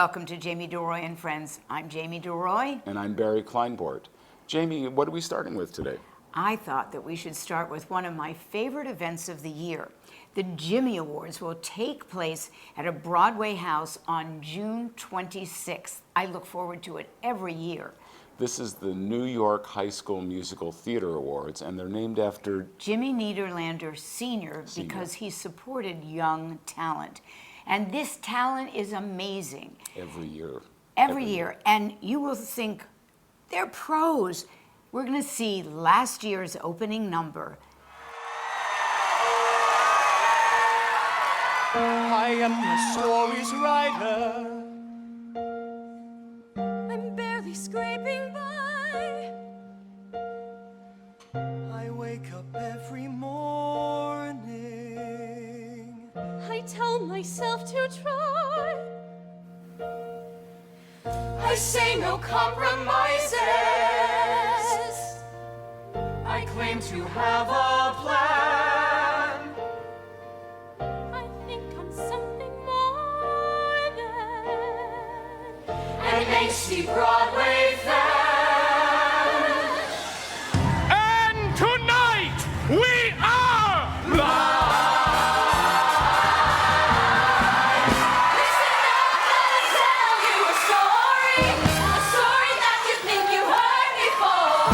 welcome to Jamie deRoy and Friends. I'm Jamie deRoy. And I'm Barry Kleinbort. Jamie, what are we starting with today? I thought that we should start with one of my favorite events of the year. The Jimmy Awards will take place at a Broadway house on June 26th. I look forward to it every year. This is the New York High School Musical Theater Awards, and they're named after Jimmy Nederlander Sr. because he supported young talent. And this talent is amazing. every year. Every year. And you will think, they're pros. We're going to see last year's opening number. I am the story's writer. I'm barely scraping by. I wake up every morning. I tell myself to try. I say no compromises. I claim to have a plan. I think I'm something more than An angsty Broadway fan. And tonight we are live. Listen up, I'll tell you a story that you think you heard before.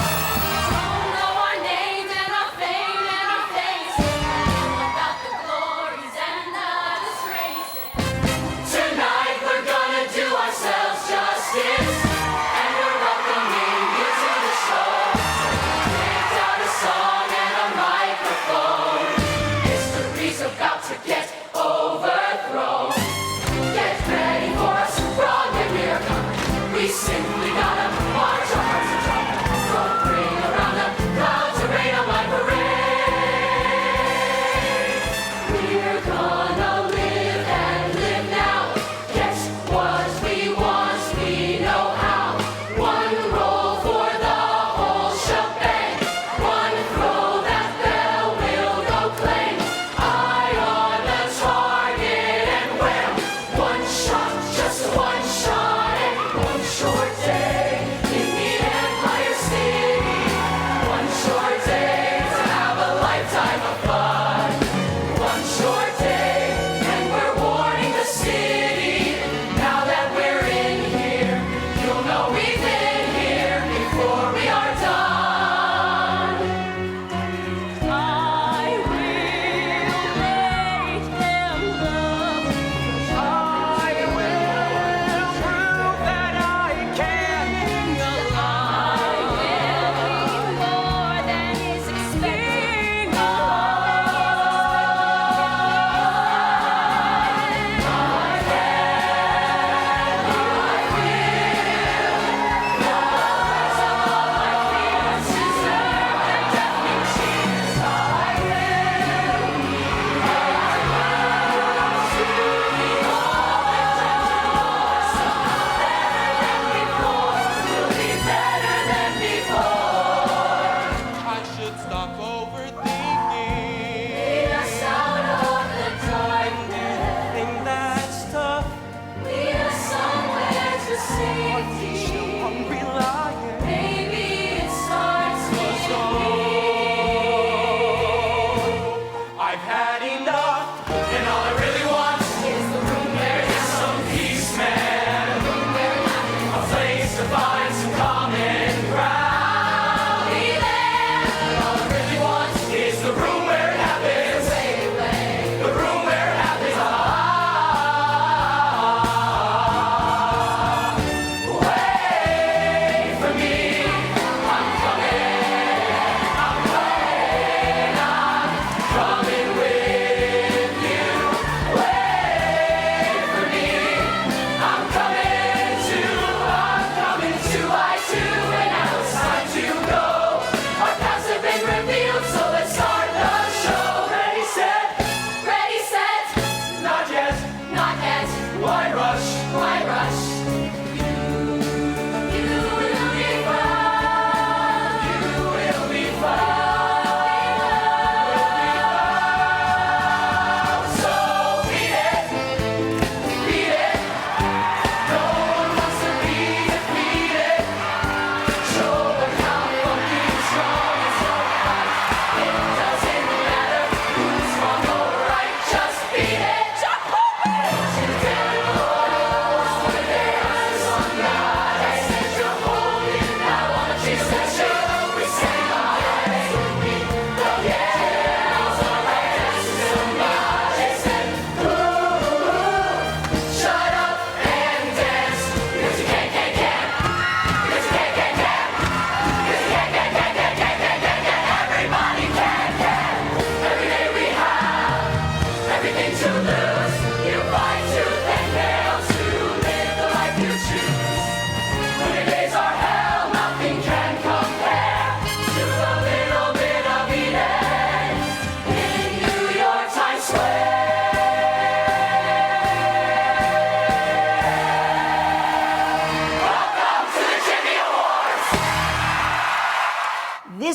Don't know our names and our fame and our faces, about the glories and the disgraces. Tonight we're gonna do ourselves justice.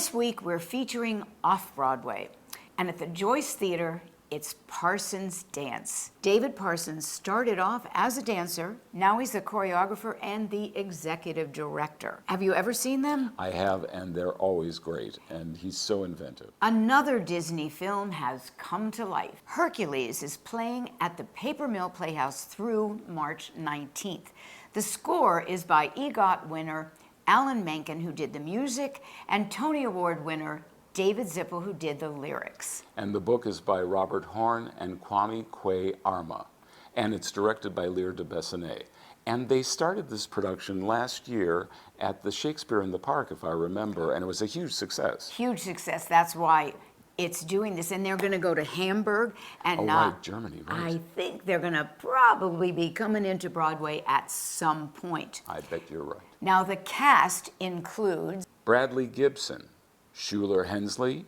This week, we're featuring Off Broadway. And at the Joyce Theater, it's Parsons Dance. David Parsons started off as a dancer. Now he's the choreographer and the executive director. Have you ever seen them? I have, and they're always great, and he's so inventive. Another Disney film has come to life. Hercules is playing at the Paper Mill Playhouse through March 19th. The score is by EGOT winner Alan Menken, who did the music, and Tony Award winner David Zippel, who did the lyrics. And the book is by Robert Horn and Kwame Kwe Arma, and it's directed by Lear de Bessonet. And they started this production last year at the Shakespeare in the Park, if I remember, and it was a huge success. Huge success. That's why it's doing this. And they're going to go to Hamburg and Oh, right, Germany, right. I think they're going to probably be coming into Broadway at some point. I bet you're right. Now, the cast includes Bradley Gibson, Schuler Hensley,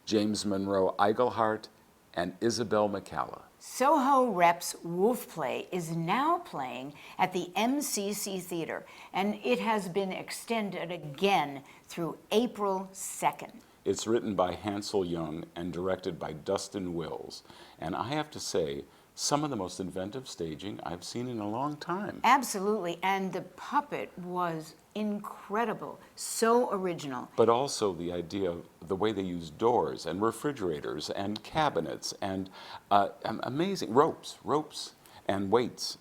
James Monroe Eigelhart, and Isabel McCalla. Soho Rep's Wolf Play is now playing at the MCC Theater, and it has been extended again through April 2nd. It's written by Hansel Young and directed by Dustin Wills. And I have to say, some of the most inventive staging I've seen in a long time. Absolutely, and the puppet was incredible, so original. But also the idea of the way they use doors and refrigerators and cabinets and amazing ropes and weights.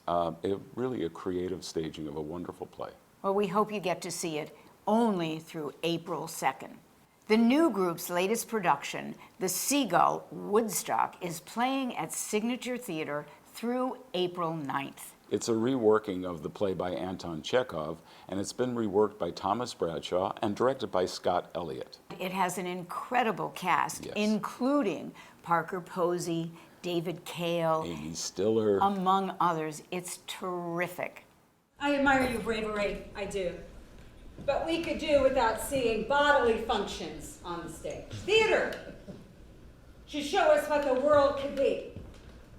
Really a creative staging of a wonderful play. Well, we hope you get to see it only through April 2nd. The new group's latest production, The Seagull Woodstock, is playing at Signature Theater through April 9th. It's a reworking of the play by Anton Chekhov, and it's been reworked by Thomas Bradshaw and directed by Scott Elliott. It has an incredible cast, Yes. including Parker Posey, David Cale, Amy Stiller. among others. It's terrific. I admire your bravery, I do. But we could do without seeing bodily functions on the stage. Theater should show us what the world could be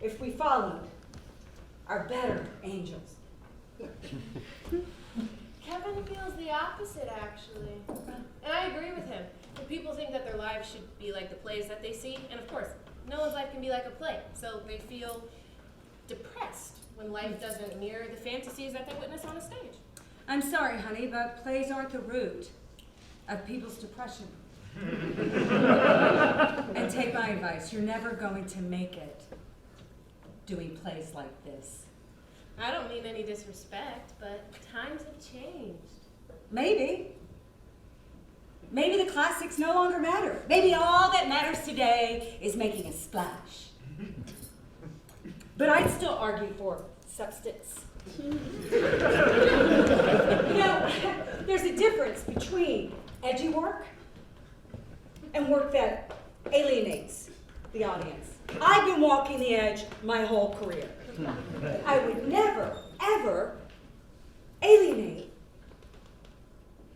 if we followed our better angels. Kevin feels the opposite, actually. And I agree with him. When people think that their lives should be like the plays that they see, and of course, no one's life can be like a play, so they feel depressed when life doesn't mirror the fantasies that they witness on a stage. I'm sorry, honey, but plays aren't the root of people's depression. And take my advice, you're never going to make it doing plays like this. I don't mean any disrespect, but times have changed. Maybe. Maybe the classics no longer matter. Maybe all that matters today is making a splash. But I'd still argue for substance. You know, there's a difference between edgy work and work that alienates the audience. I've been walking the edge my whole career. I would never, ever alienate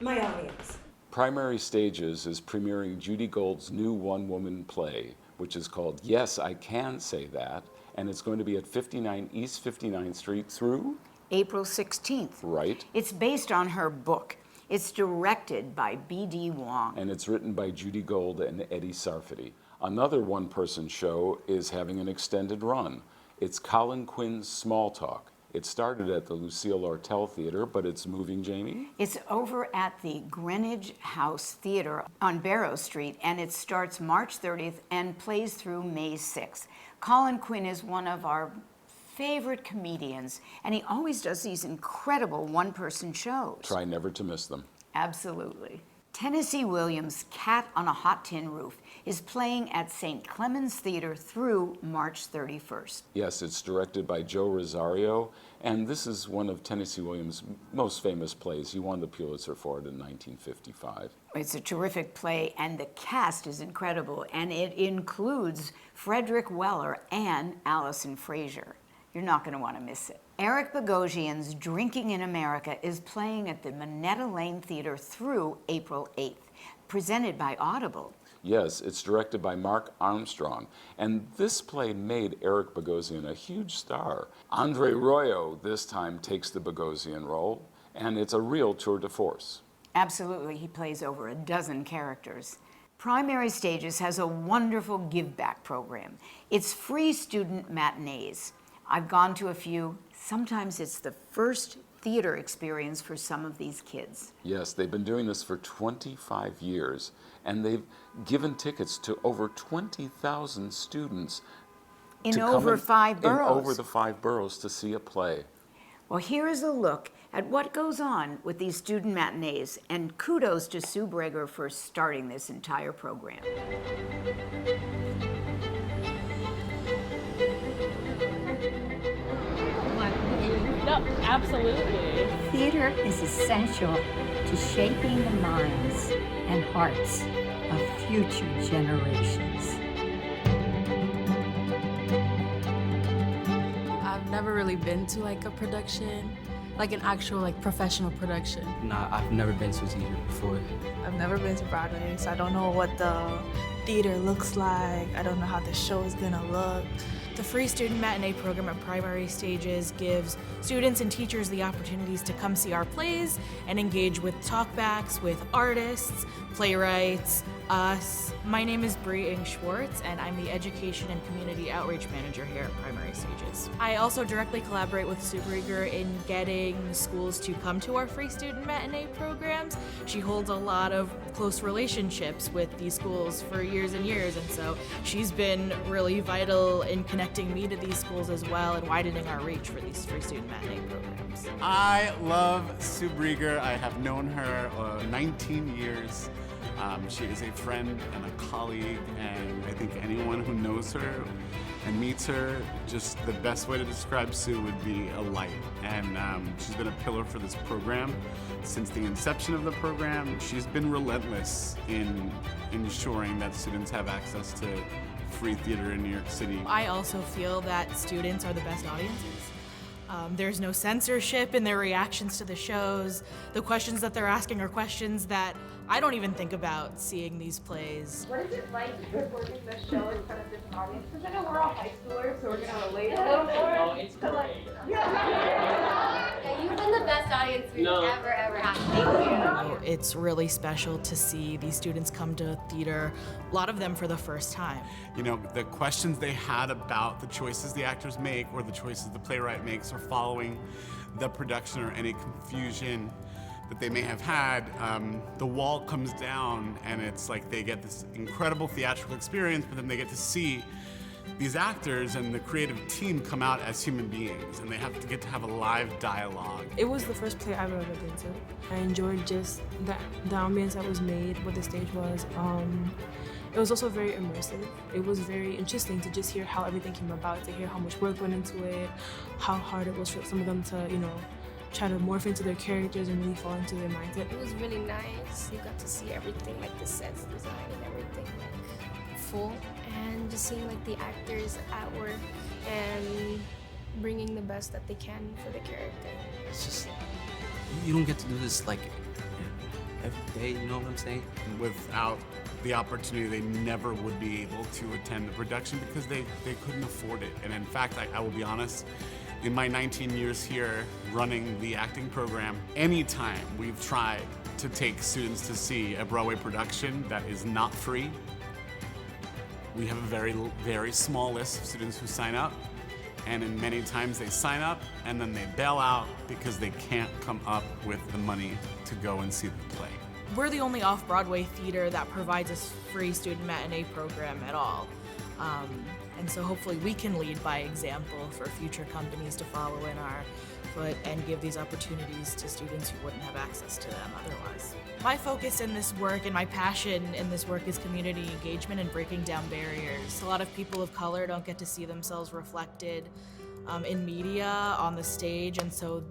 my audience. Primary Stages is premiering Judy Gold's new one-woman play, which is called Yes, I Can Say That, and it's going to be at 59 East 59th Street through April 16th. Right. It's based on her book. It's directed by B.D. Wong. And it's written by Judy Gold and Eddie Sarfati. Another one-person show is having an extended run. It's Colin Quinn's Small Talk. It started at the Lucille Lortel Theater, but it's moving, Jamie? It's over at the Greenwich House Theater on Barrow Street, and it starts March 30th and plays through May 6th. Colin Quinn is one of our favorite comedians, and he always does these incredible one-person shows. Try never to miss them. Absolutely. Tennessee Williams' Cat on a Hot Tin Roof is playing at St. Clemens Theater through March 31st. Yes, it's directed by Joe Rosario, and this is one of Tennessee Williams' most famous plays. He won the Pulitzer for it in 1955. It's a terrific play, and the cast is incredible, and it includes Frederick Weller and Allison Frazier. You're not going to want to miss it. Eric Bogosian's Drinking in America is playing at the Minetta Lane Theater through April 8th, presented by Audible. Yes, it's directed by Mark Armstrong, and this play made Eric Bogosian a huge star. Andre Royo this time takes the Bogosian role, and it's a real tour de force. Absolutely, he plays over a dozen characters. Primary Stages has a wonderful give back program. It's free student matinees. I've gone to a few. Sometimes it's the first theater experience for some of these kids. Yes, they've been doing this for 25 years, and they've given tickets to over 20,000 students In to come over 5 in boroughs. over the 5 boroughs to see a play. Well, here is a look at what goes on with these student matinees, and kudos to Sue Breger for starting this entire program. No, absolutely. Theater is essential to shaping the minds and hearts of future generations. I've never really been to like a production, like an actual like professional production. Nah, I've never been to a theater before. I've never been to Broadway, so I don't know what the theater looks like. I don't know how the show is gonna look. The free student matinee program at Primary Stages gives students and teachers the opportunities to come see our plays and engage with talkbacks with artists, playwrights, us. My name is Bree Ing Schwartz, and I'm the Education and Community Outreach Manager here at Primary Stages. I also directly collaborate with Sue Breger in getting schools to come to our free student matinee programs. She holds a lot of close relationships with these schools for years and years, and so she's been really vital in connecting me to these schools as well and widening our reach for these free student matinee programs. I love Sue Breger. I have known her 19 years. She is a friend and a colleague, and I think anyone who knows her and meets her, just the best way to describe Sue would be a light. And she's been a pillar for this program since the inception of the program. She's been relentless in ensuring that students have access to free theater in New York City. I also feel that students are the best audiences. There's no censorship in their reactions to the shows. The questions that they're asking are questions that I don't even think about seeing these plays. What is it like recording the show in front of different audiences? Because I know we're all high schoolers, so we're going to relate a little more. Oh, it's great. Yeah, you've been the best audience we've ever had. Thank you. It's really special to see these students come to theater, a lot of them for the first time. You know, the questions they had about the choices the actors make or the choices the playwright makes or following the production or any confusion that they may have had, the wall comes down and it's like they get this incredible theatrical experience, but then they get to see these actors and the creative team come out as human beings, and they have to get to have a live dialogue. It was the first play I've ever been to. I enjoyed just the ambience that was made, what the stage was. It was also very immersive. It was very interesting to just hear how everything came about, to hear how much work went into it, how hard it was for some of them to, you know, try to morph into their characters and really fall into their mindset. It was really nice. You got to see everything, like the sets design and everything, like full, and just seeing like the actors at work and bringing the best that they can for the character. It's just, you don't get to do this like every day, you know what I'm saying? Without the opportunity, they never would be able to attend the production because they couldn't afford it. And in fact, I will be honest, in my 19 years here running the acting program, anytime we've tried to take students to see a Broadway production that is not free, we have a very, very small list of students who sign up, and in many times they sign up and then they bail out because they can't come up with the money to go and see the play. We're the only off-Broadway theater that provides a free student matinee program at all. And so hopefully we can lead by example for future companies to follow in our foot and give these opportunities to students who wouldn't have access to them otherwise. My focus in this work and my passion in this work is community engagement and breaking down barriers. A lot of people of color don't get to see themselves reflected in media, on the stage, and so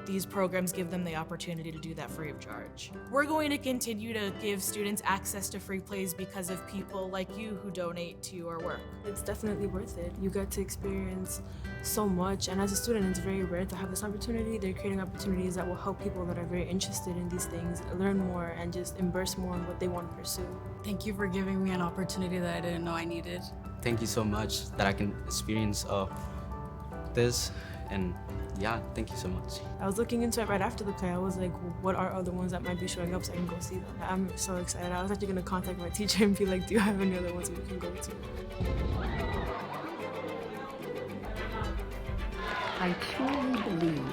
these programs give them the opportunity to do that free of charge. We're going to continue to give students access to free plays because of people like you who donate to our work. It's definitely worth it. You get to experience so much, and as a student, it's very rare to have this opportunity. They're creating opportunities that will help people that are very interested in these things learn more and just immerse more in what they want to pursue. Thank you for giving me an opportunity that I didn't know I needed. Thank you so much that I can experience this. And yeah, thank you so much. I was looking into it right after the play. I was like, what are other ones that might be showing up so I can go see them? I'm so excited. I was actually going to contact my teacher and be like, do you have any other ones we can go to? I truly believe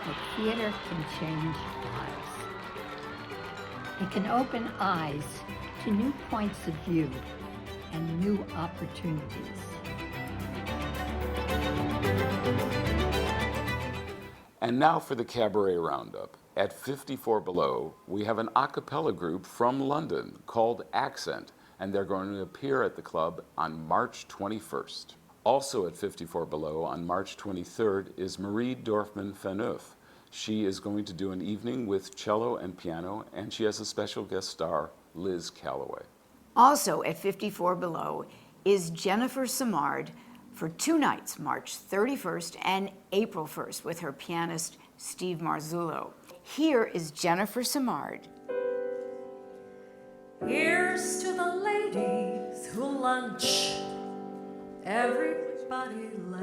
that theater can change lives. It can open eyes to new points of view and new opportunities. And now for the Cabaret Roundup. At 54 Below, we have an a cappella group from London called Accent, and they're going to appear at the club on March 21st. Also at 54 Below on March 23rd is Marie Dorfman-Faneuf. She is going to do an evening with cello and piano, and she has a special guest star, Liz Calloway. Also at 54 Below is Jennifer Simard for 2 nights, March 31st and April 1st, with her pianist Steve Marzullo. Here is Jennifer Simard. Here's to the ladies who lunch. Everybody laugh.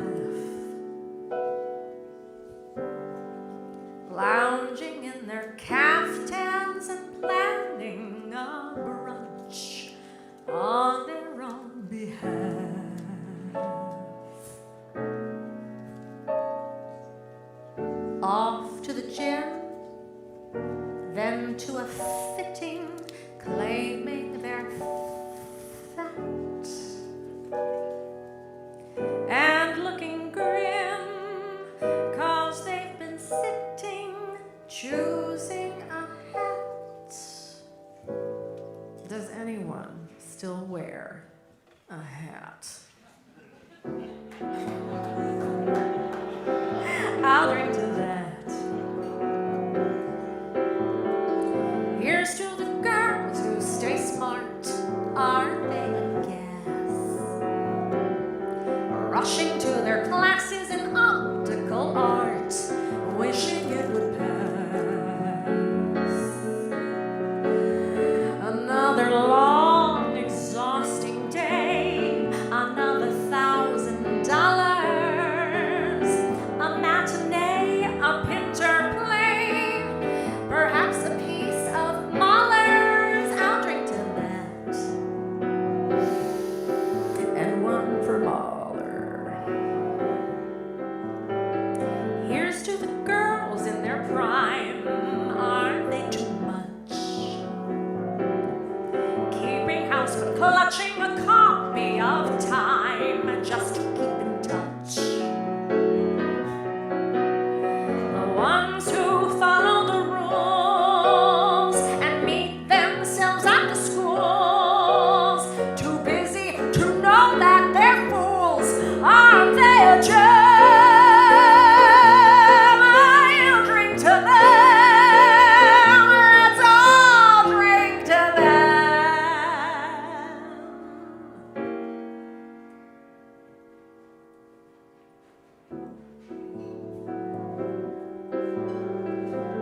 Lounging in their caftans and planning a brunch on their own behalf. Off to the gym, then to a fitting, claiming their fat and looking grim, 'cause they've been sitting, choosing a hat. Does anyone still wear a hat? I'll drink to that. Here's to the girls who stay smart. Aren't they a gas? Rushing to their classes in optical art, wishing it would pass. Another long, exhausting day, another $1,000. A matinee, a Pinter play, perhaps a piece of Mahler's. I'll drink to that. And one for Mahler. Here's to the girls in their prime. Aren't they too much? Keeping house but clutching a copy of Time just to keep in touch. The ones who follow the rules and meet themselves at the schools, too busy to know that they're fools. Aren't they a gem? I'll drink to them. Let's all drink to them.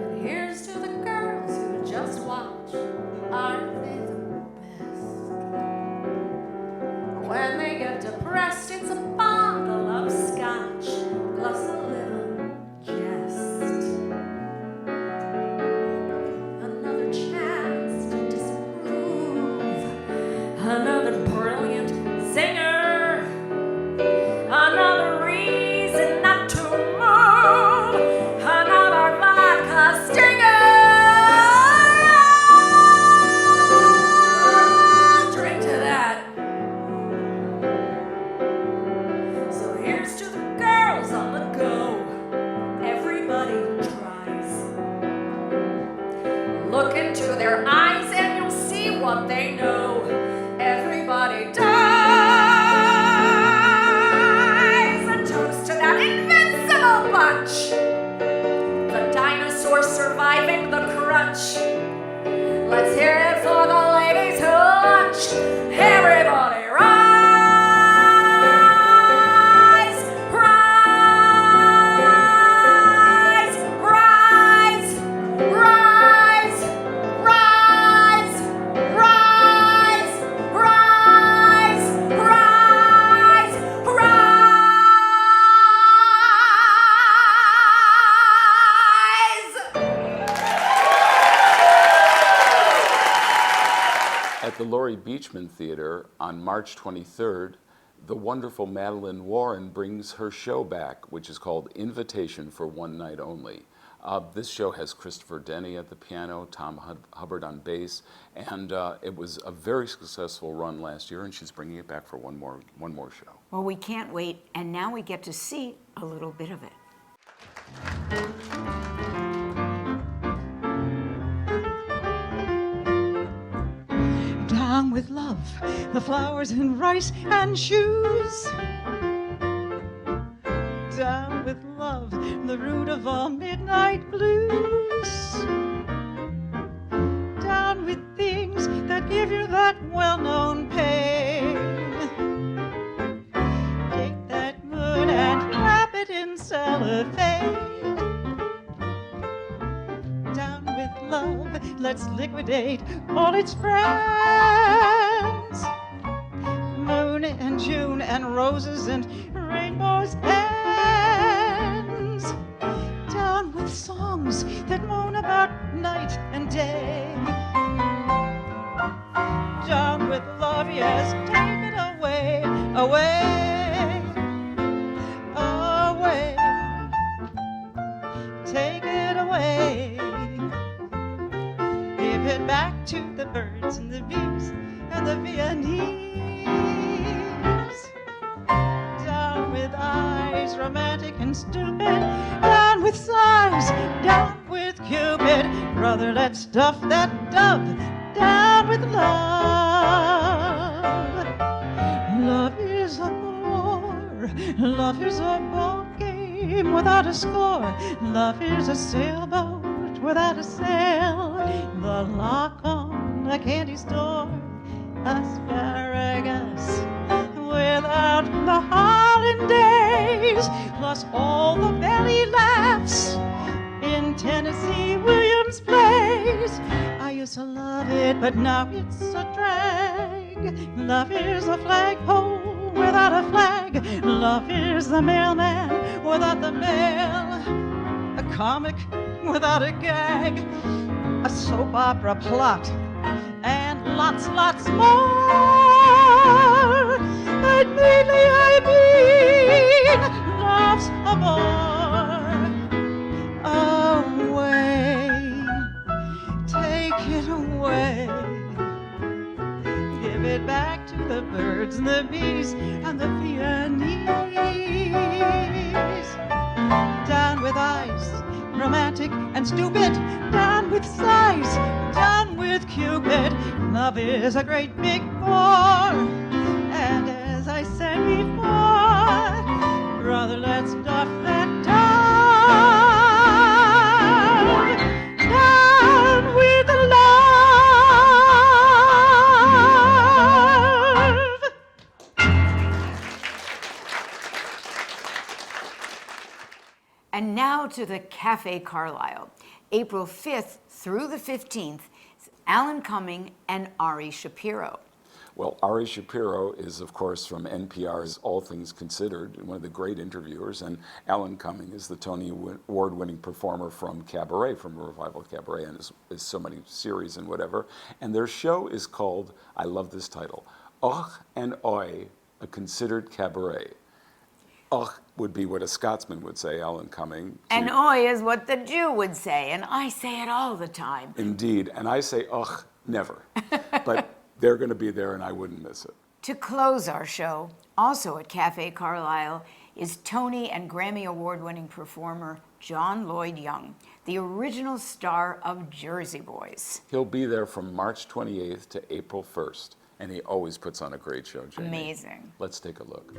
And here's to the girls who just watch. Aren't they the best? When they get depressed, it's a bottle of scotch plus a little jest. Another chance to disprove. Another brilliant singer. Another reason not to move. Another vodka stinger. Drink to that. So here's to the girls on the go. Everybody tries. Look into their eyes and you'll see what they know. Everybody dies. A toast to that invincible bunch. The dinosaurs surviving the crunch. Let's hear it for the ladies who lunch. Everybody rise, rise, rise, rise, rise, rise, rise, rise, rise. the Laurie Beachman Theater on March 23rd, the wonderful Madeline Warren brings her show back, which is called Invitation for One Night Only. This show has Christopher Denny at the piano, Tom Hubbard on bass, and it was a very successful run last year, and she's bringing it back for one more show. Well, we can't wait, and now we get to see a little bit of it. Down with love, the flowers and rice and shoes. Down with love, the root of all midnight blues. Down with things that give you that well-known pain. Take that mood and wrap it in cellophane. Down with love, let's liquidate all its friends. Moon and June and roses and rainbows ends. Down with songs that moan about night and day. Down with love, yes, take it away, away, away. Take it away. Give it back to the birds and the bees and the Viennese. Down with eyes romantic and stupid. Down with sighs. Down with Cupid. Brother, let's stuff that dove. Down with love. Love is a bore. Love is a ball game without a score. Love is a sailboat without a sail. The lock on a candy store. Asparagus without the hollandaise, plus all the belly laughs in Tennessee Williams Place. I used to love it, but now it's a drag. Love is a flagpole without a flag. Love is the mailman without the mail. A comic without a gag. A soap opera plot. And lots more. But mainly I mean love's a bore. Away, take it away. Give it back to the birds and the bees and the Viennese. Down with eyes, romantic and stupid. Down with sighs, down with Cupid. Love is a great big bore. And as I said before, brother, let's stuff that dove. Down with love. And now to the Cafe Carlisle. April 5th through the 15th, Alan Cumming and Ari Shapiro. Well, Ari Shapiro is, of course, from NPR's All Things Considered, one of the great interviewers, and Alan Cumming is the Tony Award-winning performer from Cabaret, from Revival Cabaret, and is so many series and whatever. And their show is called, I love this title, Och and Oi, a Considered Cabaret. Och would be what a Scotsman would say, Alan Cumming. And oi is what the Jew would say, and I say it all the time. Indeed, and I say och never, but they're going to be there and I wouldn't miss it. To close our show, also at Cafe Carlisle, is Tony and Grammy Award-winning performer John Lloyd Young, the original star of Jersey Boys. He'll be there from March 28th to April 1st, and he always puts on a great show, Jamie. Amazing. Let's take a look.